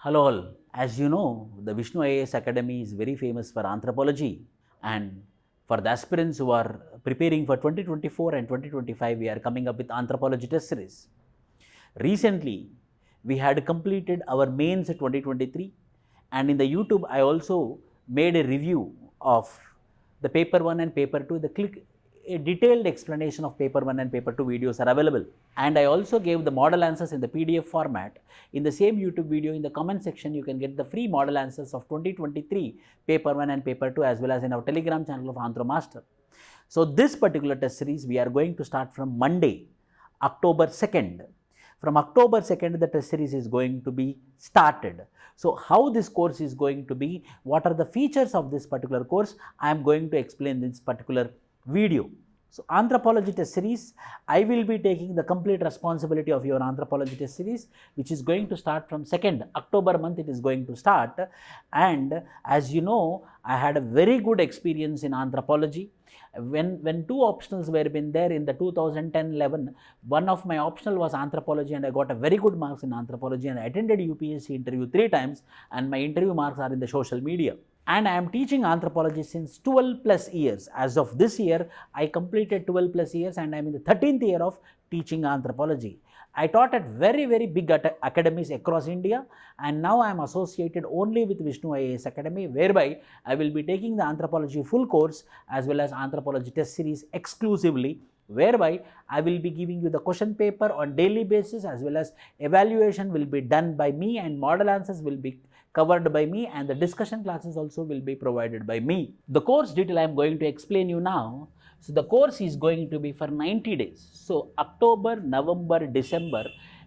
Hello all. As you know, the Vishnu IAS Academy is very famous for anthropology, and for the aspirants who are preparing for 2024 and 2025, we are coming up with anthropology test series. Recently, we had completed our mains 2023, and in the YouTube, I also made a review of the paper 1 and paper 2. A detailed explanation of paper 1 and paper 2 videos are available, and I also gave the model answers in the PDF format. In the same YouTube video, in the comment section, you can get the free model answers of 2023 paper 1 and paper 2, as well as in our Telegram channel of Anthromaster. So this particular test series we are going to start from Monday, October 2nd. From October 2nd, the test series is going to be started. So how this course is going to be, what are the features of this particular course, I am going to explain in this particular video. So anthropology test series, I will be taking the complete responsibility of your anthropology test series, which is going to start from 2nd October month. It is going to start, and as you know, I had a very good experience in anthropology. When two optionals were been there in the 2010-11, one of my optional was anthropology, and I got a very good marks in anthropology, and I attended UPSC interview 3 times, and my interview marks are in the social media. And I am teaching anthropology since 12 plus years. As of this year, I completed 12 plus years, and I am in the 13th year of teaching anthropology. I taught at very big academies across India, and now I am associated only with Vishnu IAS Academy, whereby I will be taking the anthropology full course as well as anthropology test series exclusively, whereby I will be giving you the question paper on daily basis, as well as evaluation will be done by me, and model answers will be covered by me, and the discussion classes also will be provided by me. The course detail I am going to explain you now. So the course is going to be for 90 days. So October, November, December,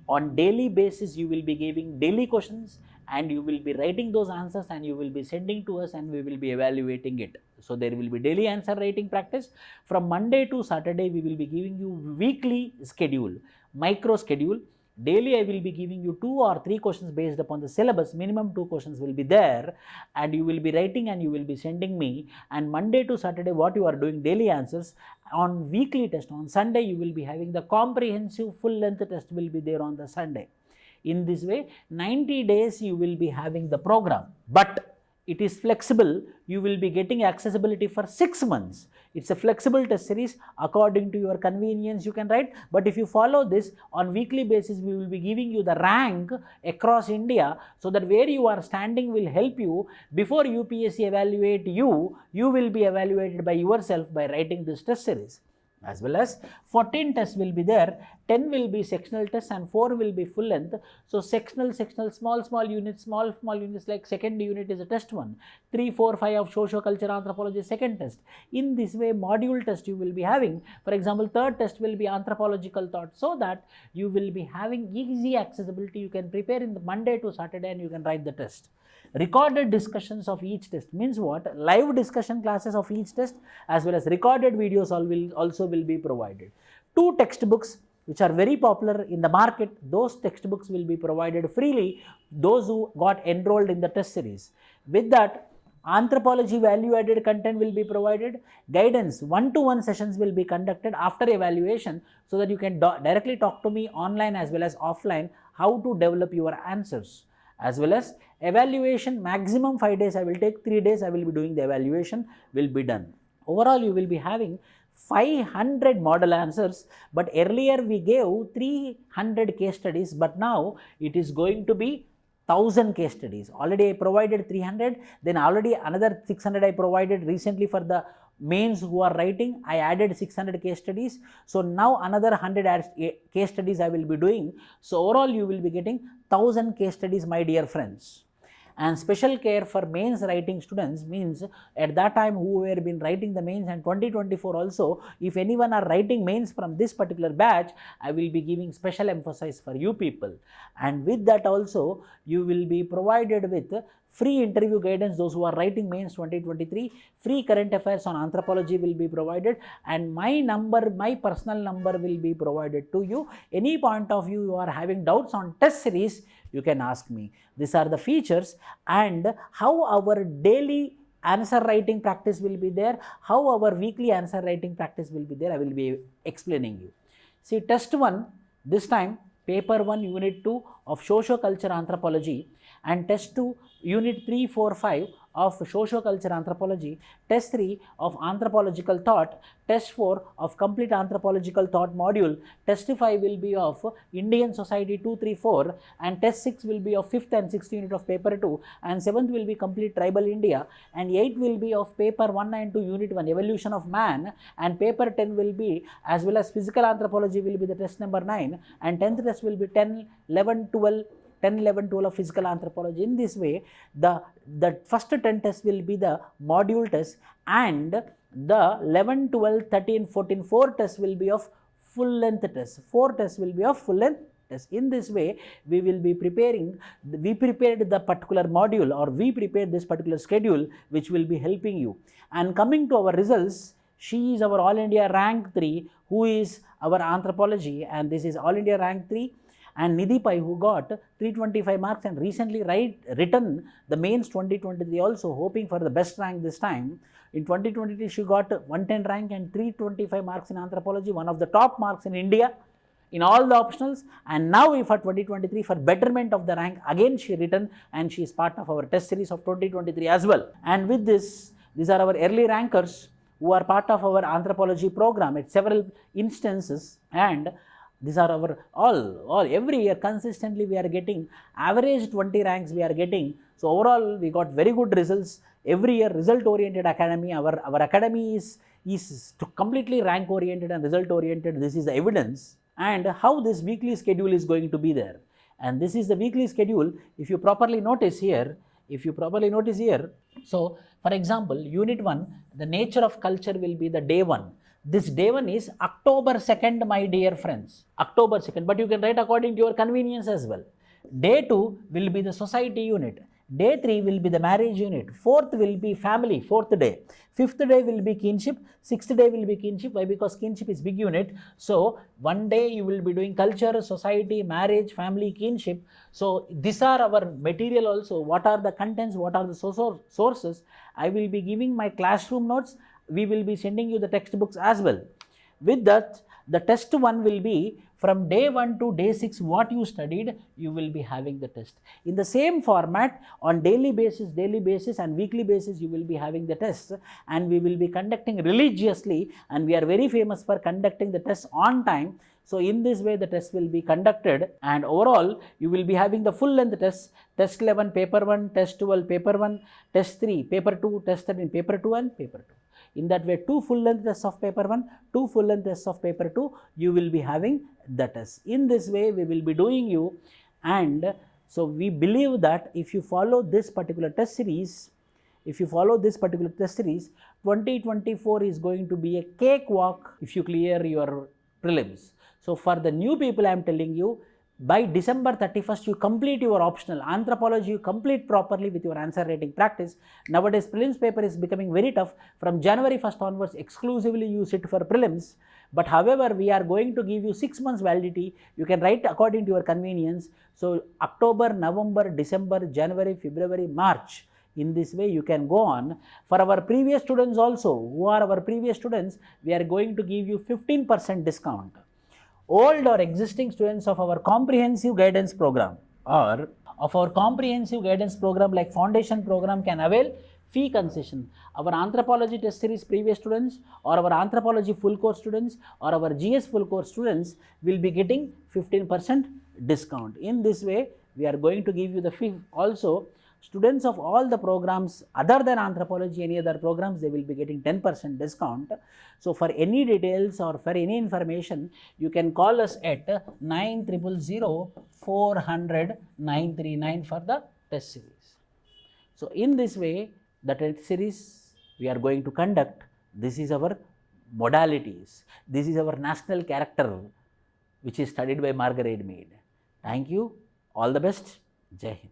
on daily basis you will be giving daily questions, and you will be writing those answers, and you will be sending to us, and we will be evaluating it. So there will be daily answer writing practice. From Monday to Saturday, we will be giving you weekly schedule, micro schedule. Daily I will be giving you 2 or 3 questions based upon the syllabus. Minimum 2 questions will be there, and you will be writing and you will be sending me. And Monday to Saturday, what you are doing, daily answers. On weekly test, on Sunday, you will be having the comprehensive full length test will be there on the Sunday. In this way, 90 days you will be having the program, but it is flexible. You will be getting accessibility for 6 months. It's a flexible test series. According to your convenience, you can write. But if you follow this on weekly basis, we will be giving you the rank across India, so that where you are standing will help you. Before UPSC evaluate you, you will be evaluated by yourself by writing this test series. As well as 14 tests will be there, 10 will be sectional tests, and 4 will be full length. So sectional, small units, small units, like second unit is a test 1, 3, 4, 5 of socio-culture anthropology second test. In this way, module test you will be having. For example, third test will be anthropological thought, so that you will be having easy accessibility. You can prepare in the Monday to Saturday, and you can write the test. Recorded discussions of each test means what? Live discussion classes of each test, as well as recorded videos also will be provided. 2 textbooks which are very popular in the market, those textbooks will be provided freely, those who got enrolled in the test series. With that, anthropology value added content will be provided, guidance, 1-to-1 sessions will be conducted after evaluation, so that you can directly talk to me online as well as offline how to develop your answers. As well as evaluation, maximum 5 days I will take, 3 days I will be doing the evaluation will be done. Overall, you will be having 500 model answers, but earlier we gave 300 case studies, but now it is going to be 1000 case studies. Already I provided 300, then already another 600 I provided recently for the mains who are writing. I added 600 case studies. So now another 100 case studies I will be doing. So overall you will be getting 1000 case studies, my dear friends. And special care for mains writing students means at that time who were been writing the mains, and 2024 also, if anyone are writing mains from this particular batch, I will be giving special emphasis for you people. And with that also, you will be provided with free interview guidance. Those who are writing mains 2023, free current affairs on anthropology will be provided, and my number, my personal number will be provided to you. Any point of view you are having doubts on test series, you can ask me. These are the features, and how our daily answer writing practice will be there, how our weekly answer writing practice will be there, I will be explaining you. See, test 1, this time Paper 1, Unit 2 of Socio-Culture Anthropology, and Test 2, Unit 3, 4, 5 of Socio-Culture Anthropology, Test 3 of Anthropological Thought, Test 4 of Complete Anthropological Thought module, Test 5 will be of Indian Society 2, 3, 4, and Test 6 will be of 5th and 6th unit of Paper 2, and 7th will be Complete Tribal India, and 8th will be of Paper 1 and 2, Unit 1, Evolution of Man, and Paper 10 will be, as well as Physical Anthropology will be the test number 9, and 10th test will be 10, 11, 12, 10, 11, 12 of Physical Anthropology. In this way, the first 10 tests will be the module test, and the 11, 12, 13, 14, 4 tests will be of full length test. 4 tests will be of full length test. In this way, we will be prepared the particular module, or we prepared this particular schedule which will be helping you. And coming to our results, she is our All India Rank 3, who is our Anthropology, and this is All India Rank 3. And Nidhi Pai, who got 325 marks and recently written the Mains 2023 also, hoping for the best rank this time. In 2023, she got 110 rank and 325 marks in Anthropology, one of the top marks in India in all the optionals. And now for 2023, for betterment of the rank, again she written, and she is part of our test series of 2023 as well. And with this, these are our early rankers who are part of our Anthropology program at several instances, and these are our every year consistently we are getting average 20 ranks we are getting. So overall we got very good results every year. Result oriented academy, our academy is completely rank oriented and result oriented. This is the evidence. And how this weekly schedule is going to be there, and this is the weekly schedule. If you properly notice here, so for example, Unit 1, the nature of culture will be the day 1. This day 1 is October 2nd, my dear friends, October 2nd, but you can write according to your convenience as well. Day 2 will be the society unit. Day 3 will be the marriage unit. 4th will be family, 4th day. 5th day will be kinship. 6th day will be kinship. Why? Because kinship is big unit. So one day you will be doing culture, society, marriage, family, kinship. So these are our material also. What are the contents? What are the sources? I will be giving my classroom notes. We will be sending you the textbooks as well. With that, the test 1 will be from day 1 to day 6, what you studied, you will be having the test. In the same format, on daily basis and weekly basis, you will be having the tests, and we will be conducting religiously, and we are very famous for conducting the tests on time. So in this way, the test will be conducted, and overall, you will be having the full length tests, test 11, paper 1, test 12, paper 1, test 3, paper 2, test 13, paper 2 and paper 2. In that way, 2 full length tests of paper 1, 2 full length tests of paper 2, you will be having the test. In this way, we will be doing you, and so we believe that if you follow this particular test series, 2024 is going to be a cakewalk if you clear your prelims. So for the new people, I am telling you, by December 31st, you complete your optional. Anthropology, you complete properly with your answer writing practice. Nowadays, prelims paper is becoming very tough. From January 1st onwards, exclusively you sit for prelims. But however, we are going to give you 6 months validity. You can write according to your convenience. So October, November, December, January, February, March. In this way, you can go on. For our previous students also, who are our previous students, we are going to give you 15% discount. Old or existing students of our comprehensive guidance program or of our comprehensive guidance program like foundation program can avail fee concession. Our Anthropology test series previous students or our Anthropology full course students or our GS full course students will be getting 15% discount. In this way, we are going to give you the fee also. Students of all the programs other than Anthropology, any other programs, they will be getting 10% discount. So for any details or for any information, you can call us at 9000-400-939 for the test series. So in this way, the test series we are going to conduct. This is our modalities. This is our national character, which is studied by Margaret Mead. Thank you. All the best. Jai Hind.